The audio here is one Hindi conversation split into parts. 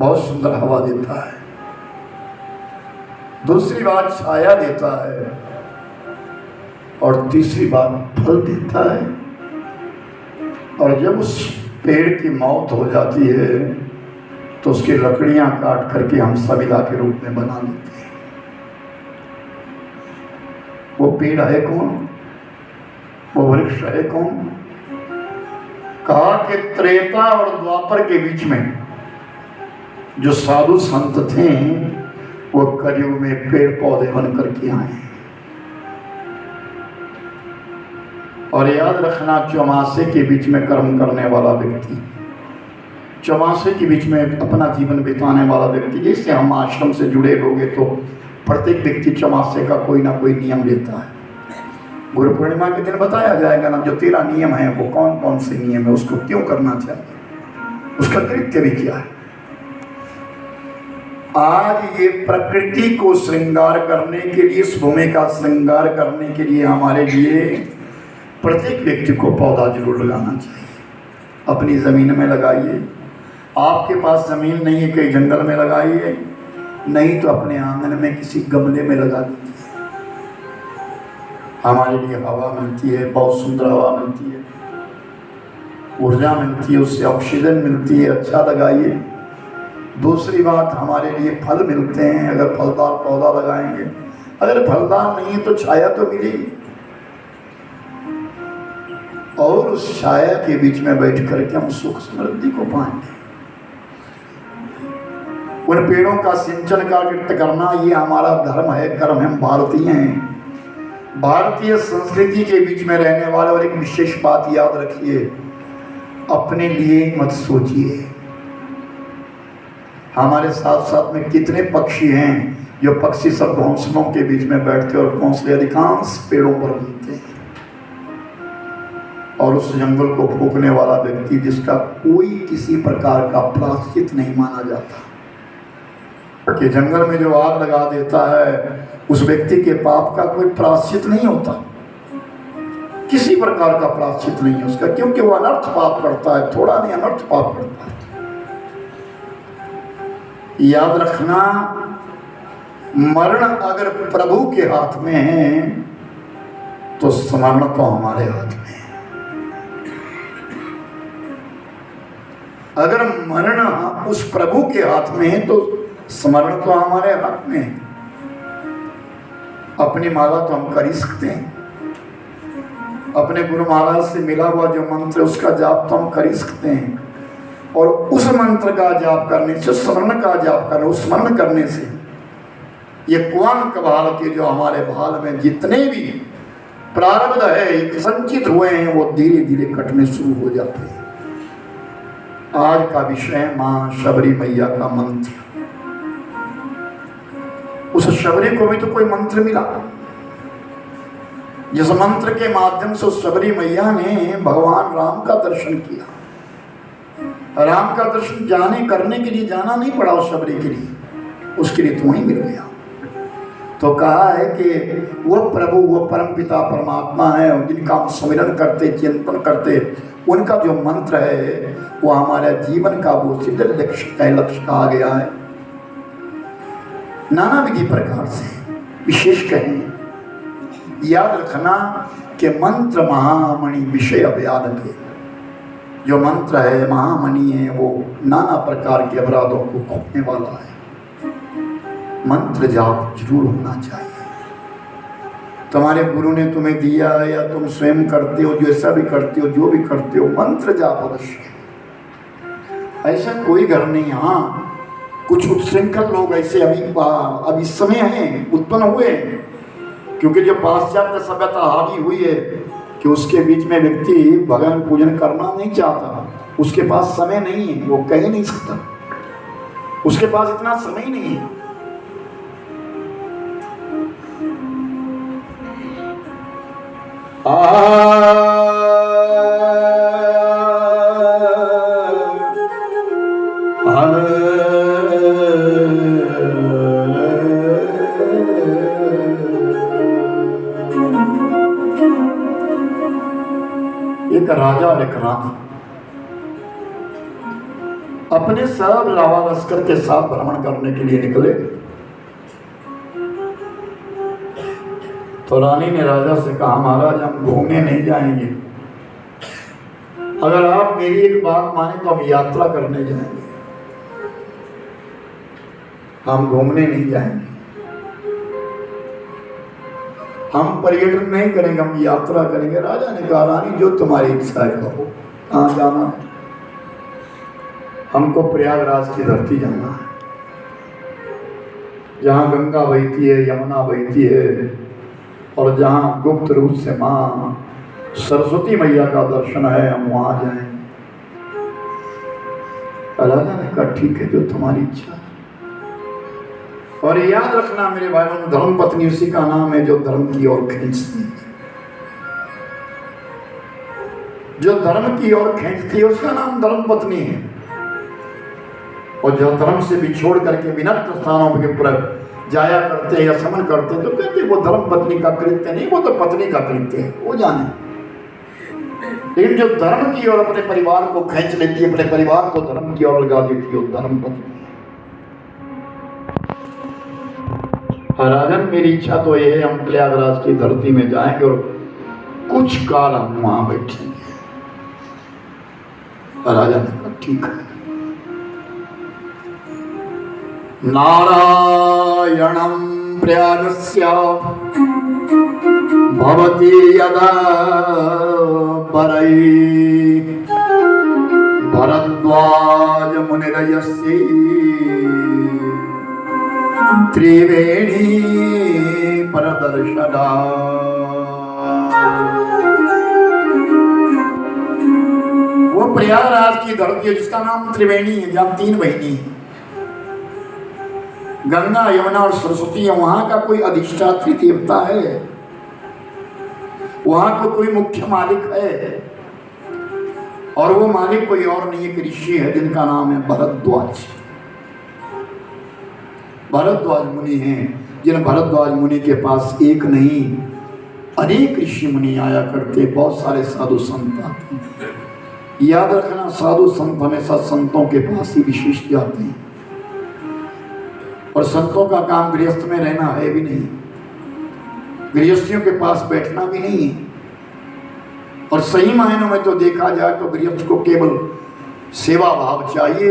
बहुत सुंदर हवा देता है। दूसरी बात छाया देता है, और तीसरी बात फल देता है। और जब उस पेड़ की मौत हो जाती है तो उसकी लकड़ियां काट करके हम सबिला के रूप में बना लेते हैं। वो पेड़ है कौन? वो वृक्ष है कौन? कहा कि त्रेता और द्वापर के बीच में जो साधु संत थे वो कलयुग में पेड़ पौधे बन करके आए। और याद रखना, चौमासे के बीच में कर्म करने वाला व्यक्ति, चौमासे के बीच में अपना जीवन बिताने वाला व्यक्ति, जैसे हम आश्रम से जुड़े लोग तो प्रत्येक व्यक्ति चौमासे का कोई ना कोई नियम लेता है। गुरु पूर्णिमा के दिन बताया जाएगा ना, जो तेरा नियम है वो कौन कौन से नियम है, उसको क्यों करना चाहिए, उसका कृत्य भी क्या है। आज ये प्रकृति को श्रृंगार करने के लिए, इस भूमि का श्रृंगार करने के लिए हमारे लिए प्रत्येक व्यक्ति को पौधा जरूर लगाना चाहिए। अपनी ज़मीन में लगाइए, आपके पास ज़मीन नहीं है कहीं जंगल में लगाइए, नहीं तो अपने आंगन में किसी गमले में लगा दीजिए। हमारे लिए हवा मिलती है, बहुत सुंदर हवा मिलती है, ऊर्जा मिलती है, उससे ऑक्सीजन मिलती है, अच्छा लगाइए। दूसरी बात, हमारे लिए फल मिलते हैं अगर फलदार पौधा लगाएंगे। अगर फलदार नहीं है तो छाया तो मिलेगी, और उस छाया के बीच में बैठ करके हम सुख समृद्धि को पाएंगे। उन पेड़ों का सिंचन कार्य करना ये हमारा धर्म है, कर्म है। हम भारतीय हैं, भारतीय संस्कृति के बीच में रहने वाले। और एक विशेष बात याद रखिए, अपने लिए मत सोचिए। हमारे साथ साथ में कितने पक्षी हैं जो पक्षी सब घोंसलों के बीच में बैठते और घोंसले अधिकांश पेड़ों पर बनते हैं। और उस जंगल को फूकने वाला व्यक्ति जिसका कोई किसी प्रकार का प्रायश्चित नहीं माना जाता, कि जंगल में जो आग लगा देता है उस व्यक्ति के पाप का कोई प्रायश्चित नहीं होता, किसी प्रकार का प्रायश्चित नहीं है उसका, क्योंकि वो अनर्थ पाप करता है, थोड़ा नहीं अनर्थ पाप करता है। याद रखना, मरण अगर प्रभु के हाथ में है तो स्मरण तो हमारे हाथ में है। अगर मरण उस प्रभु के हाथ में है तो स्मरण तो हमारे हाथ में है। अपनी माला तो हम कर ही सकते हैं, अपने गुरु महाराज से मिला हुआ जो मंत्र उसका जाप तो हम कर ही सकते हैं। और उस मंत्र का जाप करने से, स्मरण का जाप करने, उस स्मरण करने से ये क्वांक भाल के जो हमारे भाल में जितने भी प्रारब्ध है संचित हुए हैं वो धीरे धीरे कटने शुरू हो जाते हैं। आज का विषय मां शबरी मैया का मंत्र। उस शबरी को भी तो कोई मंत्र मिला, जिस मंत्र के माध्यम से उस शबरी मैया ने भगवान राम का दर्शन किया। राम का दर्शन जाने करने के लिए जाना नहीं पड़ा उस शबरी के लिए, उसके लिए तो ही मिल गया। तो कहा है कि वो प्रभु, वो परम पिता परमात्मा है, जिनका हम स्मरण करते, चिंतन करते, उनका जो मंत्र है वो हमारे जीवन का वो सिद्ध लक्ष्य कहा गया है। नाना विधि प्रकार से विशेष कहें, याद रखना कि मंत्र महामणि विषय अभ्याद के, जो मंत्र है महामणि है, वो नाना प्रकार के अपराधों को खोपने वाला है। मंत्र जाप जरूर होना चाहिए। तुम्हारे गुरु ने तुम्हें दिया है या तुम स्वयं करते हो, जैसा भी करते हो, जो भी करते हो, मंत्र जाप अवश्य। ऐसा कोई घर नहीं। हाँ, कुछ उच्छृंखल लोग ऐसे अभी इस समय हैं, उत्पन्न हुए, क्योंकि जो पाश्चात्य सभ्यता हावी हुई है कि उसके बीच में व्यक्ति भगवान पूजन करना नहीं चाहता, उसके पास समय नहीं है, वो कह नहीं सकता, उसके पास इतना समय नहीं है। एक राजा और एक रानी, अपने सब लावा लश्कर के साथ भ्रमण करने के लिए निकले तो रानी ने राजा से कहा, महाराज हम घूमने नहीं जाएंगे, अगर आप मेरी एक बात माने तो हम यात्रा करने जाएंगे, हम घूमने नहीं जाएंगे, हम पर्यटन नहीं करेंगे, हम यात्रा करेंगे। राजा ने कहा, रानी जो तुम्हारी इच्छा है कहो, कहाँ जाना है? हमको प्रयागराज की धरती जाना है, जहाँ गंगा बहती है, यमुना बहती है, और जहाँ गुप्त रूप से माँ सरस्वती मैया का दर्शन है, हम वहाँ जाएंगे। राजा ने कहा, ठीक है, जो तुम्हारी इच्छा है। और याद रखना मेरे भाइयों, धर्म पत्नी उसी का नाम है जो धर्म की ओर खींचती है। जो धर्म की ओर खींचती है उसका नाम धर्म पत्नी है, और जो धर्म से बिछोड़ करके विनक्त स्थानों पर जाया करते हैं या समन करते हैं तो कहते हैं वो धर्म पत्नी का कृत्य नहीं, वो तो पत्नी का कृत्य है, वो जाने। लेकिन जो धर्म की ओर अपने परिवार को खींच लेती है, अपने परिवार को धर्म की ओर लगा देती है, वो धर्म पत्नी। राजन मेरी इच्छा तो ये है, हम प्रयागराज की धरती में जाएंगे और कुछ काल हम वहां बैठेंगे। राजा ने कहा, ठीक है। नारायणं प्रयागस्य भवति यदा परै भरद्वाज मुनिरयस्य त्रिवेणी परदर्शना। वो प्रयागराज की धरती है जिसका नाम त्रिवेणी है, जहाँ 3 बहनी है, गंगा, यमुना और सरस्वती है। वहां का कोई अधिष्ठात्री देवता है, वहां को कोई मुख्य मालिक है, और वो मालिक कोई और नहीं, एक ऋषि है जिनका नाम है भरद्वाज। भरद्वाज मुनि हैं, जिन भरद्वाज मुनि के पास एक नहीं अनेक ऋषि मुनि आया करते, बहुत सारे साधु संत आते। याद रखना, साधु संत हमेशा संतों के पास ही विशेष जाते हैं, और संतों का काम गृहस्थ में रहना है भी नहीं, गृहस्थियों के पास बैठना भी नहीं है। और सही मायनों में तो देखा जाए तो गृहस्थ को केवल सेवा भाव चाहिए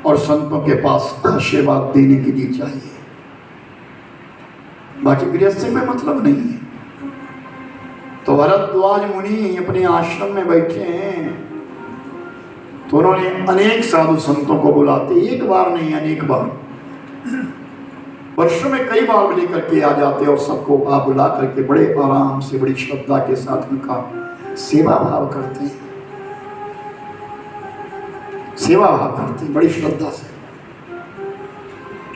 और संतों के पास आशीर्वाद देने के लिए चाहिए, बाकी गृहस्थी में मतलब नहीं है। तो भरद्वाज मुनि अपने आश्रम में बैठे हैं, तो उन्होंने अनेक साधु संतों को बुलाते, एक बार नहीं अनेक बार, वर्षों में कई बार लेकर के आ जाते, और सबको आप बुला करके बड़े आराम से बड़ी श्रद्धा के साथ उनका सेवा भाव करते हैं, सेवा भाव करते हैं बड़ी श्रद्धा से।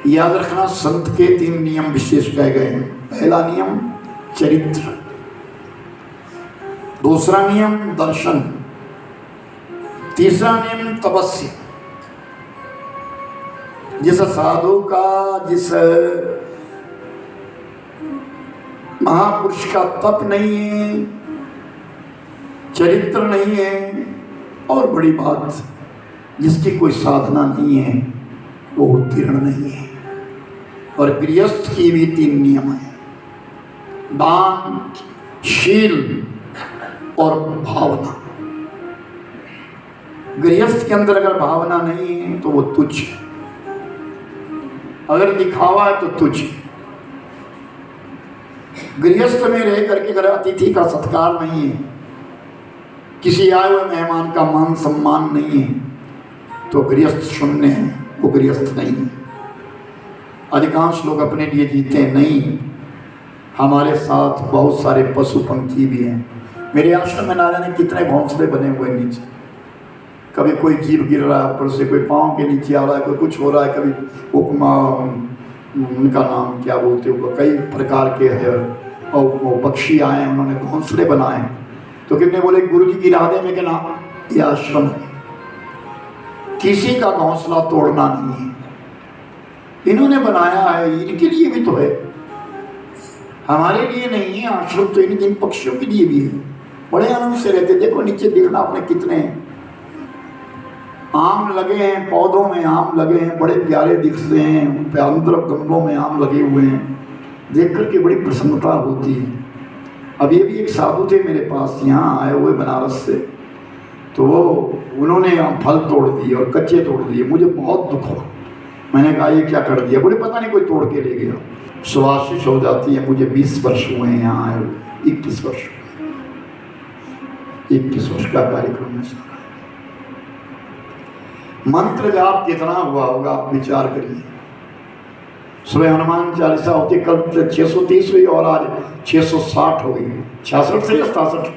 याद रखना, संत के 3 नियम विशेष कहे गए हैं। पहला नियम चरित्र, दूसरा नियम दर्शन, तीसरा नियम तपस्या। जिस साधु का, जिस महापुरुष का तप नहीं है, चरित्र नहीं है, और बड़ी बात जिसकी कोई साधना नहीं है, वो उत्तीर्ण नहीं है। और गृहस्थ की भी 3 नियम है, दान, शील और भावना। गृहस्थ के अंदर अगर भावना नहीं है तो वो तुच्छ है, अगर दिखावा है तो तुच्छ है। गृहस्थ में रह करके अगर अतिथि का सत्कार नहीं है, किसी आए हुए मेहमान का मान सम्मान नहीं है, तो गृहस्थ शून्य है, वो गृहस्थ नहीं है। अधिकांश लोग अपने लिए जीते हैं, नहीं, हमारे साथ बहुत सारे पशु पंछी भी हैं। मेरे आश्रम में ना जाने कितने घोंसले बने हुए नीचे, कभी कोई जीव गिर रहा है ऊपर से, कोई पाँव के नीचे आ रहा है, कोई कुछ हो रहा है, कभी उपमा, उनका नाम क्या बोलते हैं, कई प्रकार के है, और वो पक्षी आए हैं, उन्होंने घोंसले बनाए। तो कितने बोले गुरु जी की इरादे में कि ना, ये आश्रम है, किसी का घोंसला तोड़ना नहीं है, इन्होंने बनाया है, इनके लिए भी तो है, हमारे लिए नहीं है। आश्रम तो इन पक्षियों के लिए भी है, बड़े आनंद से रहते। देखो नीचे देखना आपने कितने आम लगे हैं, पौधों में आम लगे हैं, बड़े प्यारे दिखते हैं, अंदर गमलों में आम लगे हुए हैं, देख कर के बड़ी प्रसन्नता होती है। अब ये भी एक साधु थे मेरे पास, यहाँ आए हुए बनारस से, तो वो उन्होंने फल तोड़ दिए और कच्चे तोड़ दिए। मुझे बहुत दुख हुआ। मैंने कहा ये क्या कर दिया? बोले पता नहीं कोई तोड़ के ले गया। सुभाषिश हो जाती है। मुझे 20 वर्ष हुए हैं यहाँ आए हुए, 21 वर्ष 21 वर्ष का कार्यक्रम है सारा। मंत्र जाप कितना हुआ होगा आप विचार करिए। सुबह हनुमान चालीसा होती, कल 630 हुई और आज 660 हो गई, 66 से या 67